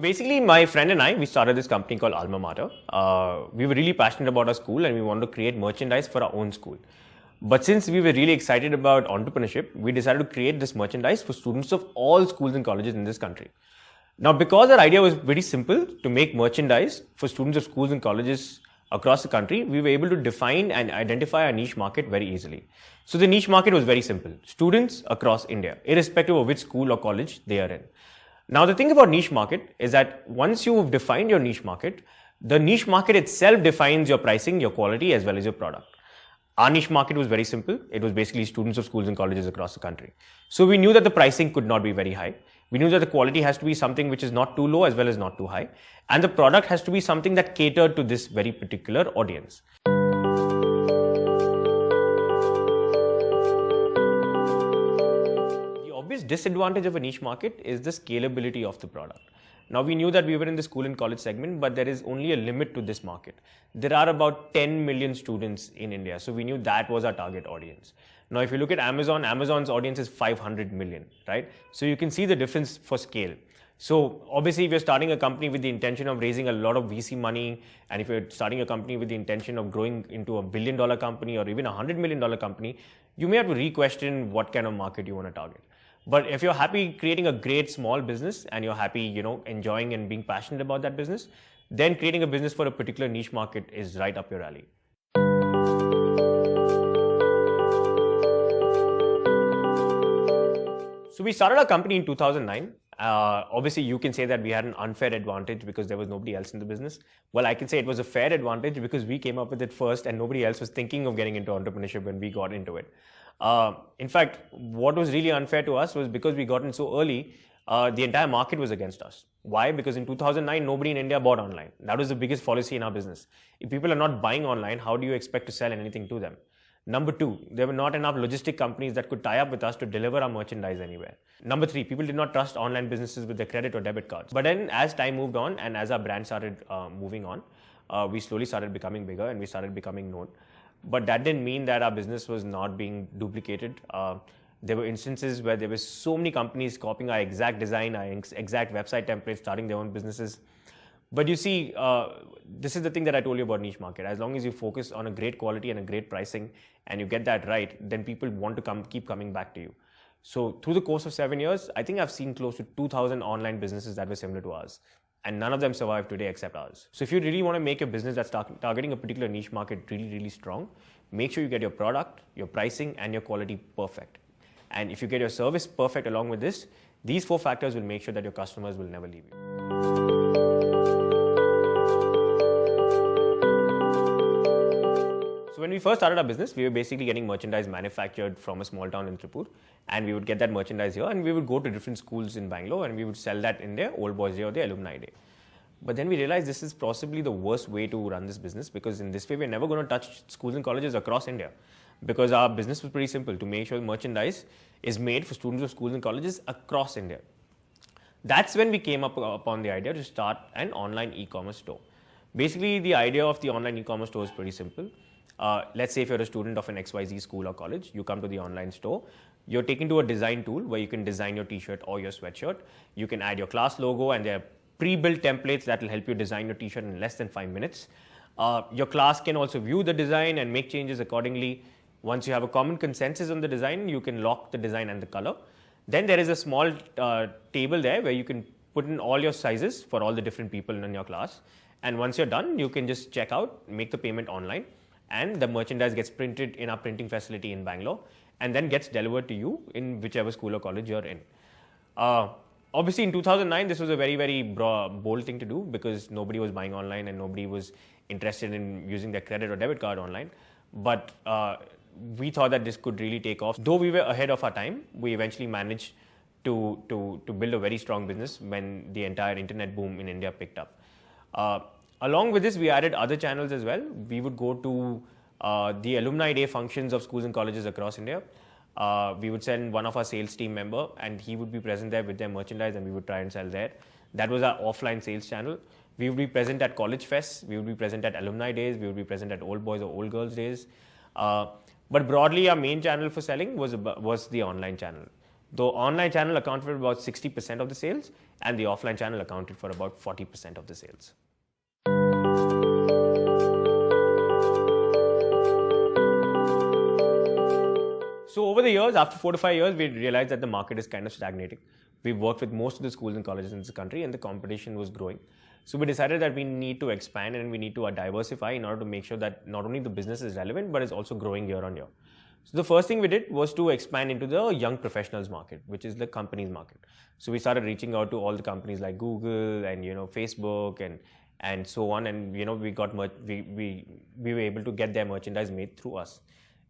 basically, my friend and I, we started this company called Alma Mater. We were really passionate about our school and we wanted to create merchandise for our own school. But since we were really excited about entrepreneurship, we decided to create this merchandise for students of all schools and colleges in this country. Now, because our idea was very simple to make merchandise for students of schools and colleges across the country, we were able to define and identify our niche market very easily. So the niche market was very simple. Students across India, irrespective of which school or college they are in. Now, the thing about niche market is that once you've defined your niche market, the niche market itself defines your pricing, your quality, as well as your product. Our niche market was very simple. It was basically students of schools and colleges across the country. So we knew that the pricing could not be very high. We knew that the quality has to be something which is not too low as well as not too high. And the product has to be something that catered to this very particular audience. The obvious disadvantage of a niche market is the scalability of the product. Now, we knew that we were in the school and college segment, but there is only a limit to this market. There are about 10 million students in India. So we knew that was our target audience. Now, if you look at Amazon, Amazon's audience is 500 million, right? So you can see the difference for scale. So obviously, if you're starting a company with the intention of raising a lot of VC money, and if you're starting a company with the intention of growing into $1 billion company or even $100 million company, you may have to re-question what kind of market you want to target. But if you're happy creating a great small business and you're happy, enjoying and being passionate about that business, then creating a business for a particular niche market is right up your alley. So we started our company in 2009. Obviously, you can say that we had an unfair advantage because there was nobody else in the business. Well, I can say it was a fair advantage because we came up with it first and nobody else was thinking of getting into entrepreneurship when we got into it. In fact, what was really unfair to us was because we got in so early, the entire market was against us. Why? Because in 2009, nobody in India bought online. That was the biggest fallacy in our business. If people are not buying online, how do you expect to sell anything to them? Number two, there were not enough logistic companies that could tie up with us to deliver our merchandise anywhere. Number three, people did not trust online businesses with their credit or debit cards. But then as time moved on and as our brand started moving on, we slowly started becoming bigger and we started becoming known. But that didn't mean that our business was not being duplicated. There were instances where there were so many companies copying our exact design, our exact website templates, starting their own businesses. But you see, this is the thing that I told you about niche market. As long as you focus on a great quality and a great pricing and you get that right, then people want to keep coming back to you. So through the course of 7 years, I think I've seen close to 2,000 online businesses that were similar to ours. And none of them survive today except ours. So if you really want to make a business that's targeting a particular niche market really, really strong, make sure you get your product, your pricing, and your quality perfect. And if you get your service perfect along with this, these 4 factors will make sure that your customers will never leave you. So when we first started our business, we were basically getting merchandise manufactured from a small town in Tripur, and we would get that merchandise here and we would go to different schools in Bangalore and we would sell that in their Old Boys Day or their Alumni Day. But then we realized this is possibly the worst way to run this business because in this way, we're never going to touch schools and colleges across India because our business was pretty simple to make sure merchandise is made for students of schools and colleges across India. That's when we came upon the idea to start an online e-commerce store. Basically, the idea of the online e-commerce store is pretty simple. Let's say if you're a student of an XYZ school or college, you come to the online store, you're taken to a design tool where you can design your t-shirt or your sweatshirt. You can add your class logo and there are pre-built templates that will help you design your t-shirt in less than 5 minutes. Your class can also view the design and make changes accordingly. Once you have a common consensus on the design, you can lock the design and the color. Then there is a small table there where you can put in all your sizes for all the different people in your class. And once you're done, you can just check out, make the payment online, and the merchandise gets printed in our printing facility in Bangalore and then gets delivered to you in whichever school or college you're in. Obviously, in 2009, this was a very, very bold thing to do because nobody was buying online and nobody was interested in using their credit or debit card online. But we thought that this could really take off. Though we were ahead of our time, we eventually managed to build a very strong business when the entire internet boom in India picked up. Along with this, we added other channels as well. We would go to the Alumni Day functions of schools and colleges across India. We would send one of our sales team member and he would be present there with their merchandise and we would try and sell there. That was our offline sales channel. We would be present at college fests. We would be present at Alumni Days. We would be present at Old Boys or Old Girls Days. But broadly, our main channel for selling was the online channel. The online channel accounted for about 60% of the sales, and the offline channel accounted for about 40% of the sales. So over the years, after 4 to 5 years, we realized that the market is kind of stagnating. We've worked with most of the schools and colleges in this country, and the competition was growing. So we decided that we need to expand and we need to diversify in order to make sure that not only the business is relevant, but it's also growing year on year. So the first thing we did was to expand into the young professionals market, which is the companies market. So we started reaching out to all the companies like Google and Facebook and so on, and we were able to get their merchandise made through us.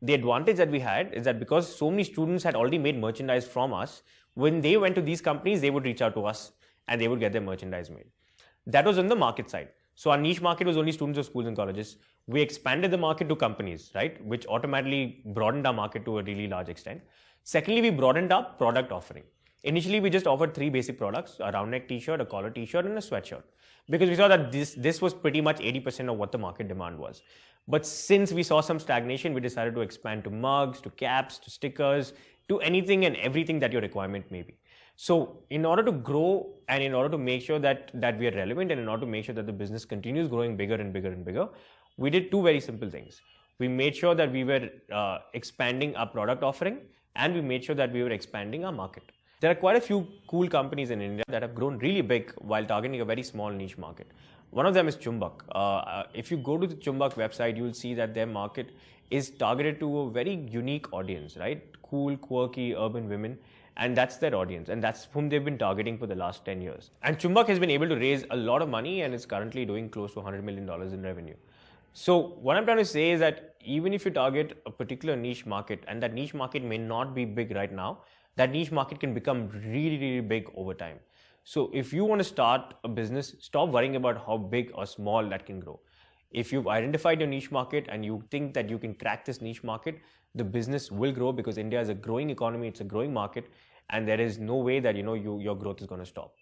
The advantage that we had is that because so many students had already made merchandise from us, when they went to these companies, they would reach out to us and they would get their merchandise made. That was on the market side. So our niche market was only students of schools and colleges. We expanded the market to companies, right, which automatically broadened our market to a really large extent. Secondly, we broadened our product offering. Initially, we just offered 3 basic products: a round neck t-shirt, a collar t-shirt, and a sweatshirt, because we saw that this was pretty much 80% of what the market demand was. But since we saw some stagnation, we decided to expand to mugs, to caps, to stickers, to anything and everything that your requirement may be. So in order to grow and in order to make sure that we are relevant and in order to make sure that the business continues growing bigger and bigger and bigger, we did 2 very simple things. We made sure that we were expanding our product offering, and we made sure that we were expanding our market. There are quite a few cool companies in India that have grown really big while targeting a very small niche market. One of them is Chumbak. If you go to the Chumbak website, you will see that their market is targeted to a very unique audience, right? Cool, quirky, urban women. And that's their audience. And that's whom they've been targeting for the last 10 years. And Chumbak has been able to raise a lot of money and is currently doing close to $100 million in revenue. So what I'm trying to say is that even if you target a particular niche market, and that niche market may not be big right now, that niche market can become really, really big over time. So if you want to start a business, stop worrying about how big or small that can grow. If you've identified your niche market and you think that you can crack this niche market, the business will grow, because India is a growing economy, it's a growing market, and there is no way that your growth is going to stop.